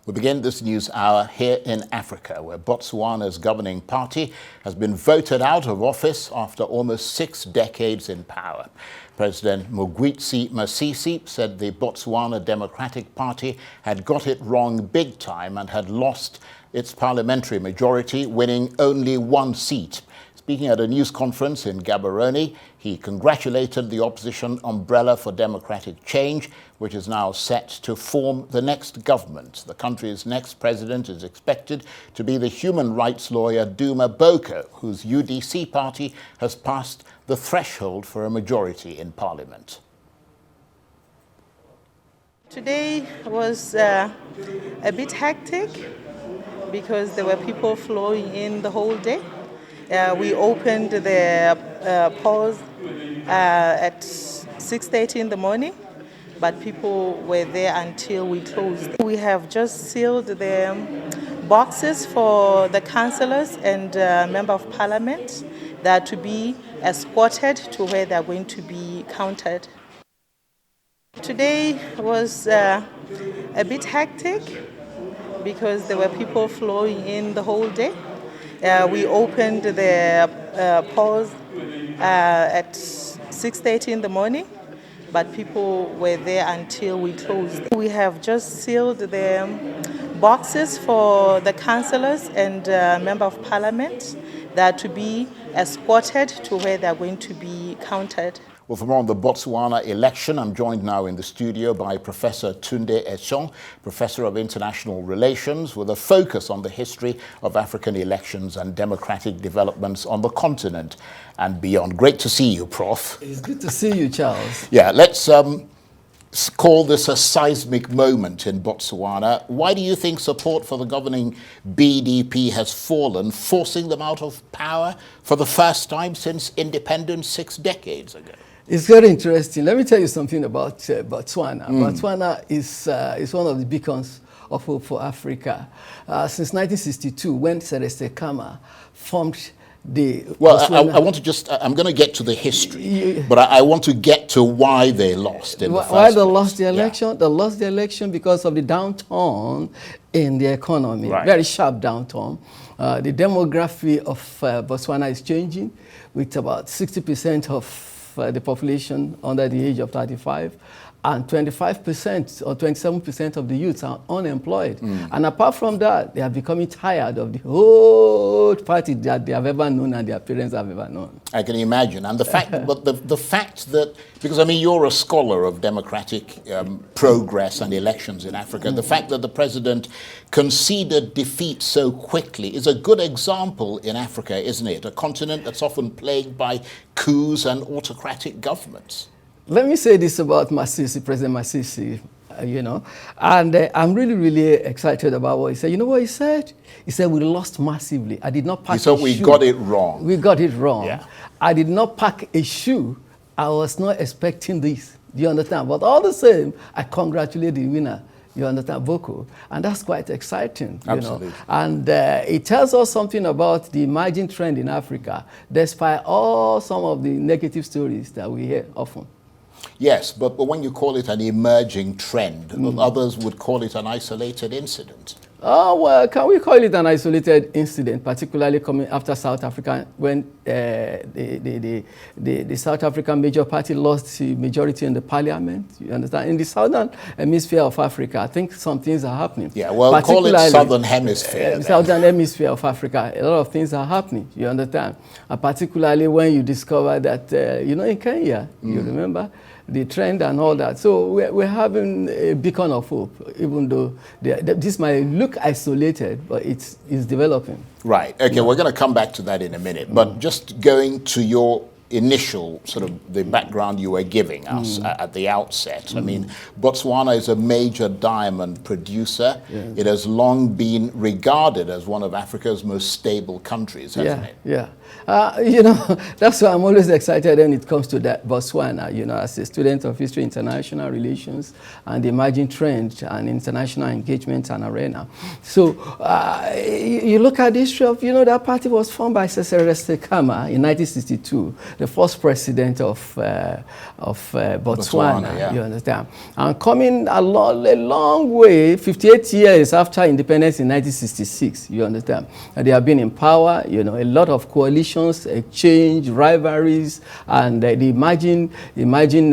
We begin this news hour here in Africa, where Botswana's governing party has been voted out of office after almost 6 decades in power. President Mokgweetsi Masisi said the Botswana Democratic Party had got it wrong big time and had lost its parliamentary majority, winning only 1 seat. Speaking at a news conference in Gaborone, he congratulated the opposition Umbrella for Democratic Change, which is now set to form the next government. The country's next president is expected to be the human rights lawyer Duma Boko, whose UDC party has passed the threshold for a majority in parliament. Today was a bit hectic because there were people flowing in the whole day. We opened the polls at 6:30 in the morning, but people were there until we closed. We have just sealed the boxes for the councillors and member of parliament that are to be escorted to where they are going to be counted. Today was a bit hectic because there were people flowing in the whole day. We opened the polls at 6:30 in the morning, but people were there until we closed. We have just sealed the boxes for the councillors and member of parliament that are to be escorted to where they are going to be counted. Well, for more on the Botswana election, I'm joined now in the studio by Professor Tunde Esan, Professor of International Relations, with a focus on the history of African elections and democratic developments on the continent and beyond. Great to see you, Prof. It's good to see you, Charles. Yeah, let's call this a seismic moment in Botswana. Why do you think support for the governing BDP has fallen, forcing them out of power for the first time since independence 6 decades ago? It's very interesting. Let me tell you something about Botswana. Botswana is one of the beacons of hope for Africa. Since 1962, when Celeste Khama formed the... Well, I want to just... I'm going to get to the history, but I want to get to why they lost in the first place. Why they lost the election? Yeah. They lost the election because of the downturn in the economy, right. Very sharp downturn. The demography of Botswana is changing, with about 60% of the population under the age of 35, and 25% or 27% of the youths are unemployed. And apart from that, they are becoming tired of the whole party that they have ever known and their parents have ever known. I can imagine. And the fact, but the fact that, because I mean, you're a scholar of democratic progress and elections in Africa, the fact that the president conceded defeat so quickly is a good example in Africa, isn't it? A continent that's often plagued by coups and autocratic governments. Let me say this about Masisi, President Masisi, and I'm really, really excited about what he said. You know what he said? He said, we lost massively. I did not pack a shoe. He said, we got it wrong. We got it wrong. Yeah. I did not pack a shoe. I was not expecting this. Do you understand? But all the same, I congratulate the winner. You understand, Boko? And that's quite exciting. Absolutely. You know? And it tells us something about the emerging trend in Africa, despite all some of the negative stories that we hear often. Yes, but when you call it an emerging trend, others would call it an isolated incident. Oh, well, can we call it an isolated incident, particularly coming after South Africa, when the South African major party lost the majority in the parliament? You understand? In the southern hemisphere of Africa, I think some things are happening. Yeah, well, call it southern hemisphere. Southern hemisphere of Africa, a lot of things are happening, you understand? And particularly when you discover that, in Kenya, you remember? The trend and all that. So we're having a beacon of hope, even though this might look isolated, but it's developing. Right. Okay, we're going to come back to that in a minute. But just going to your initial sort of the background you were giving us at the outset. I mean, Botswana is a major diamond producer. Yeah. It has long been regarded as one of Africa's most stable countries, hasn't it? Yeah. That's why I'm always excited when it comes to that Botswana, as a student of history, international relations, and the emerging trend and international engagement and arena. So you look at the history of, that party was formed by Celeste Khama in 1962. the first president of Botswana, yeah. you understand? And coming a long way, 58 years after independence in 1966, you understand? And they have been in power, you know, a lot of coalitions, exchange, rivalries, and the Imagine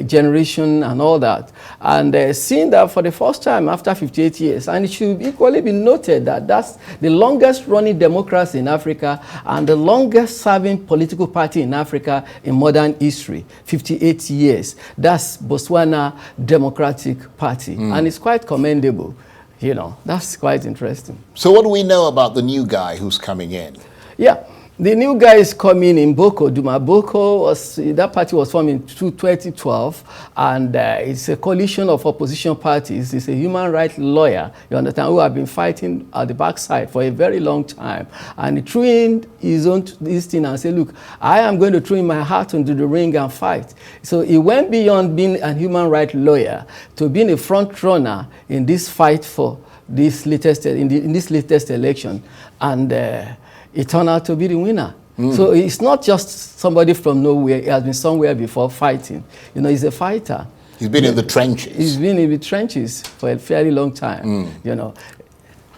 generation and all that. And seeing that for the first time after 58 years, and it should equally be noted that that's the longest running democracy in Africa and the longest serving political party in Africa in modern history, 58 years. That's Botswana Democratic Party. And it's quite commendable. You know, that's quite interesting. So what do we know about the new guy who's coming in? Yeah. The new guy is coming in Boko. Duma Boko, that party was formed in 2012, and it's a coalition of opposition parties. It's a human rights lawyer, you understand, who have been fighting at the backside for a very long time. And he threw in his own this thing and said, look, I am going to throw in my heart into the ring and fight. So he went beyond being a human rights lawyer to being a front runner in this fight for this latest, in this latest election. And it turned out to be the winner. So it's not just somebody from nowhere. He has been somewhere before fighting. You know, he's a fighter. He's been in the trenches. He's been in the trenches for a fairly long time, you know.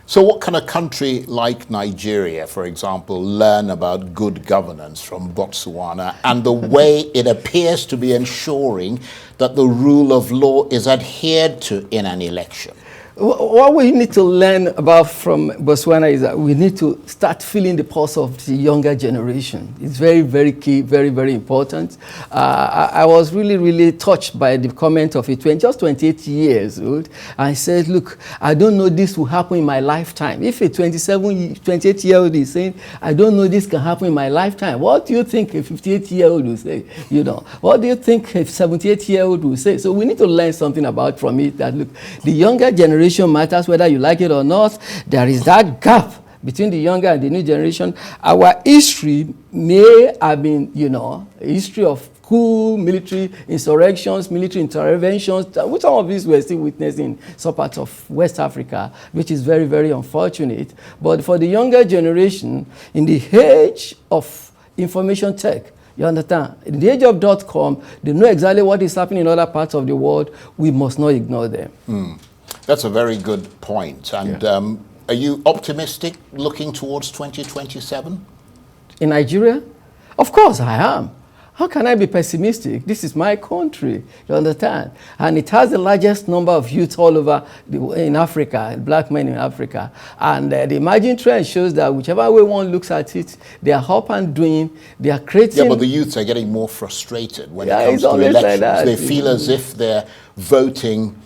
So what can a country like Nigeria, for example, learn about good governance from Botswana and the way it appears to be ensuring that the rule of law is adhered to in an election? What we need to learn about from Botswana is that we need to start feeling the pulse of the younger generation. It's very, very key, very, very important. I was really touched by the comment of a just 28 years old. I said, look, I don't know this will happen in my lifetime. If a 28-year-old is saying, I don't know this can happen in my lifetime, what do you think a 58-year-old will say? You know, what do you think a 78-year-old will say? So we need to learn something about from it that, look, the younger generation matters whether you like it or not. There is that gap between the younger and the new generation. Our history may have been, you know, a history of coup, military insurrections, military interventions, which some of these we're still witnessing in some parts of West Africa, which is very, very unfortunate. But for the younger generation, in the age of information tech, you understand? In the age of .com, they know exactly what is happening in other parts of the world. We must not ignore them. That's a very good point. And are you optimistic looking towards 2027? In Nigeria? Of course I am. How can I be pessimistic? This is my country, you understand? And it has the largest number of youth all over in Africa, black men in Africa. And the emerging trend shows that whichever way one looks at it, they are up and doing, they are creating... Yeah, but the youths are getting more frustrated when it comes to elections. Like that. They feel as if their voting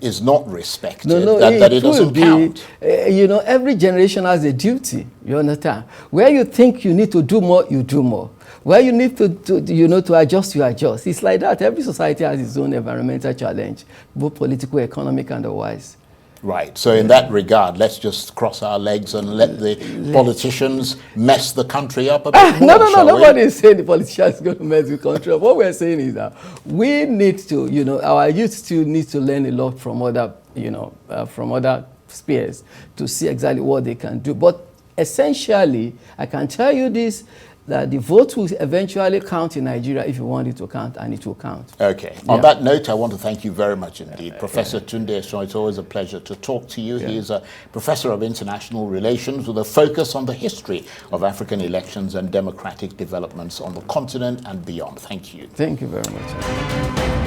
is not respected, no, that it doesn't count. You know, every generation has a duty, you understand? Where you think you need to do more, you do more. Where you need to adjust, you adjust. It's like that. Every society has its own environmental challenge, both political, economic, and otherwise. Right. So in that regard, let's just cross our legs and let the politicians mess the country up a bit more, No. Nobody is saying the politicians are going to mess the country up. What we're saying is that we need to, you know, our youth still need to learn a lot from other, you know, from other spheres to see exactly what they can do. But essentially, I can tell you this, that the vote will eventually count in Nigeria if you want it to count, and it will count. Okay. On that note, I want to thank you very much indeed. Professor Tunde Esan, it's always a pleasure to talk to you. He is a professor of international relations with a focus on the history of African elections and democratic developments on the continent and beyond. Thank you. Thank you very much.